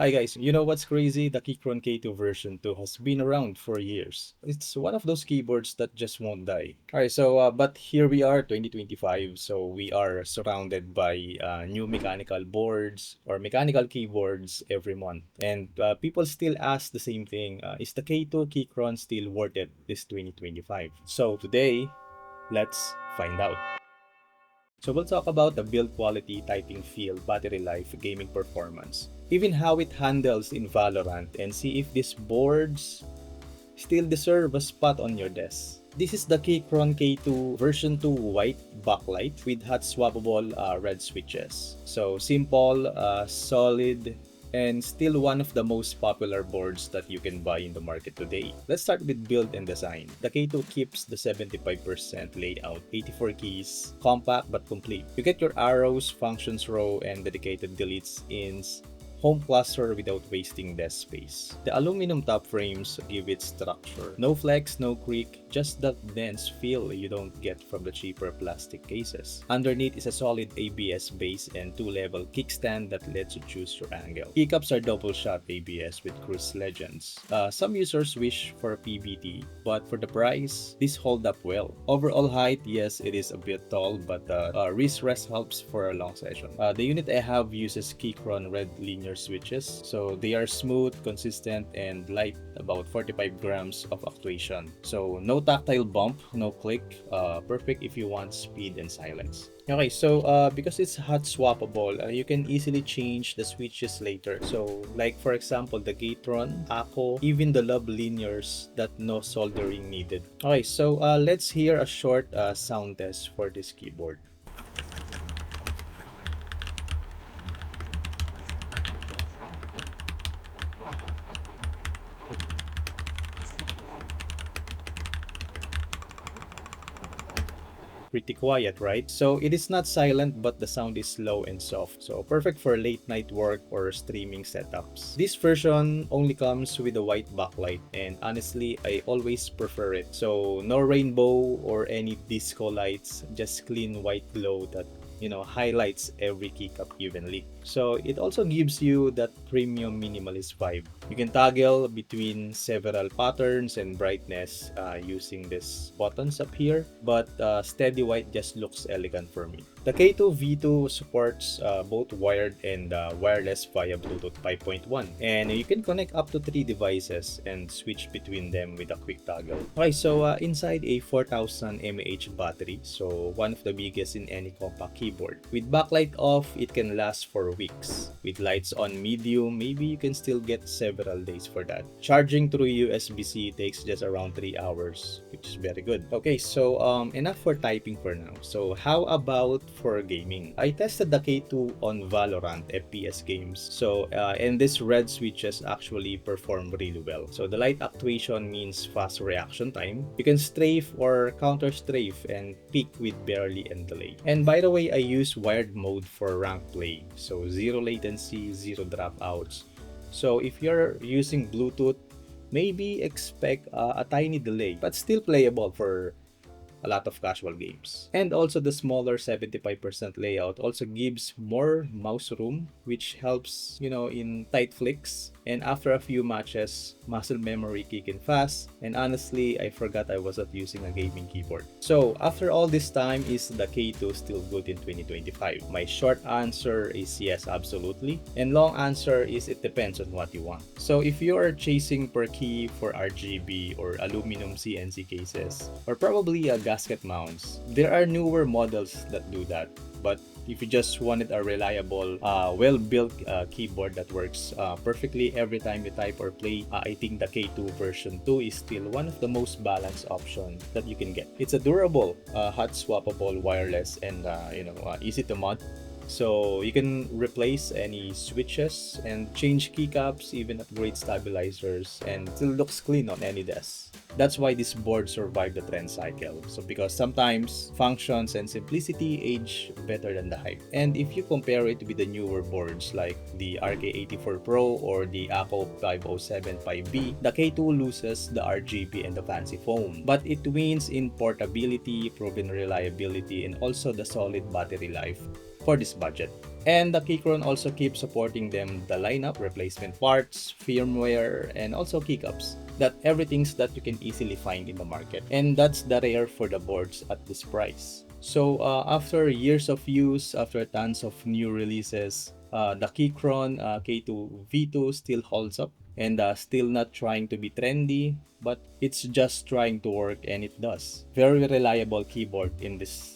Hi guys, you know what's crazy? The Keychron K2 version 2 has been around for years. It's one of those keyboards that just won't die. Alright, but here we are, 2025, so we are surrounded by new mechanical boards or mechanical keyboards every month. And people still ask the same thing, is the K2 Keychron still worth it this 2025? So today, let's find out. So we'll talk about the build quality, typing feel, battery life, gaming performance, even how it handles in Valorant, and see if these boards still deserve a spot on your desk. This is the Keychron K2 version 2 white backlight with hot swappable red switches. So simple, solid, and still one of the most popular boards that you can buy in the market today. Let's start with build and design. The K2 keeps the 75% layout, 84 keys, compact but complete. You get your arrows, functions row, and dedicated deletes ins home cluster without wasting desk space. The aluminum top frames give it structure. No flex, no creak, just that dense feel you don't get from the cheaper plastic cases. Underneath is a solid ABS base and two-level kickstand that lets you choose your angle. Keycaps are double-shot ABS with Cruise Legends. Some users wish for PBT, but for the price, this hold up well. Overall height, yes, it is a bit tall, but wrist rest helps for a long session. The unit I have uses Keychron red linear switches, so they are smooth, consistent, and light, about 45 grams of actuation. So no tactile bump, no click, perfect if you want speed and silence. Okay, so because it's hot swappable, you can easily change the switches later. So like for example, the Keychron, Ako, even the Lub linears that no soldering needed. Okay, so let's hear a short sound test for this keyboard. Pretty quiet, right? So it is not silent, but the sound is low and soft. So perfect for late night work or streaming setups. This version only comes with a white backlight, and honestly, I always prefer it. So no rainbow or any disco lights, just clean white glow that highlights every keycap evenly. So it also gives you that premium minimalist vibe. You can toggle between several patterns and brightness using these buttons up here, but steady white just looks elegant for me. The K2 V2 supports both wired and wireless via Bluetooth 5.1, and you can connect up to 3 devices and switch between them with a quick toggle. Okay, so inside a 4000 mAh battery, so one of the biggest in any compact keyboard. With backlight off, it can last for weeks. With lights on medium, maybe you can still get several days for that. Charging through USB-C takes just around 3 hours, which is very good. Okay, so enough for typing for now. So how about for gaming? I tested the K2 on Valorant FPS games. So and these red switches actually perform really well. So the light actuation means fast reaction time. You can strafe or counter strafe and peek with barely any delay. And by the way, I use wired mode for rank play. So zero latency, zero dropouts. So if you're using Bluetooth, maybe expect a tiny delay, but still playable for a lot of casual games. And also the smaller 75% layout also gives more mouse room, which helps, in tight flicks. And after a few matches, muscle memory kick in fast. And honestly, I forgot I wasn't using a gaming keyboard. So after all this time, is the K2 still good in 2025? My short answer is yes, absolutely. And long answer is it depends on what you want. So if you are chasing per key for RGB or aluminum CNC cases, or probably a gasket mounts, there are newer models that do that. But if you just wanted a reliable, well-built keyboard that works perfectly every time you type or play, I think the K2 version 2 is still one of the most balanced options that you can get. It's a durable, hot swappable, wireless, and easy to mount. So you can replace any switches and change keycaps, even upgrade stabilizers, and it still looks clean on any desk. That's why this board survived the trend cycle. So because sometimes functions and simplicity age better than the hype. And if you compare it with the newer boards like the RK84 Pro or the Apple 507 5B, the K2 loses the RGB and the fancy foam. But it wins in portability, proven reliability, and also the solid battery life for this budget. And the Keychron also keeps supporting them the lineup, replacement parts, firmware, and also keycaps. That everything's that you can easily find in the market. And that's the rare for the boards at this price. So after years of use, after tons of new releases, the Keychron K2 V2 still holds up and still not trying to be trendy, but it's just trying to work, and it does. Very reliable keyboard in this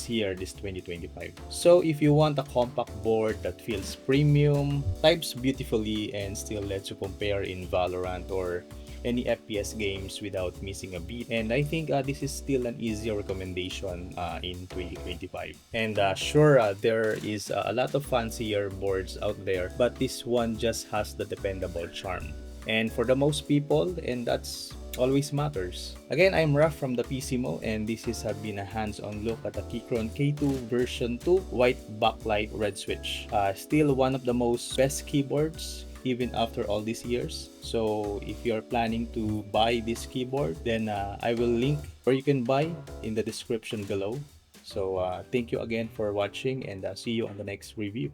year, this 2025. So if you want a compact board that feels premium, types beautifully, and still lets you compare in Valorant or any FPS games without missing a beat. And I think this is still an easier recommendation in 2025. And sure, there is a lot of fancier boards out there, but this one just has the dependable charm. And for the most people, and that's always matters. Again, I'm Raf from the PCMO, and this has been a hands-on look at the Keychron K2 version 2 white backlight red switch. Still one of the most best keyboards even after all these years. So if you're planning to buy this keyboard, then I will link where you can buy in the description below. So thank you again for watching, and see you on the next review.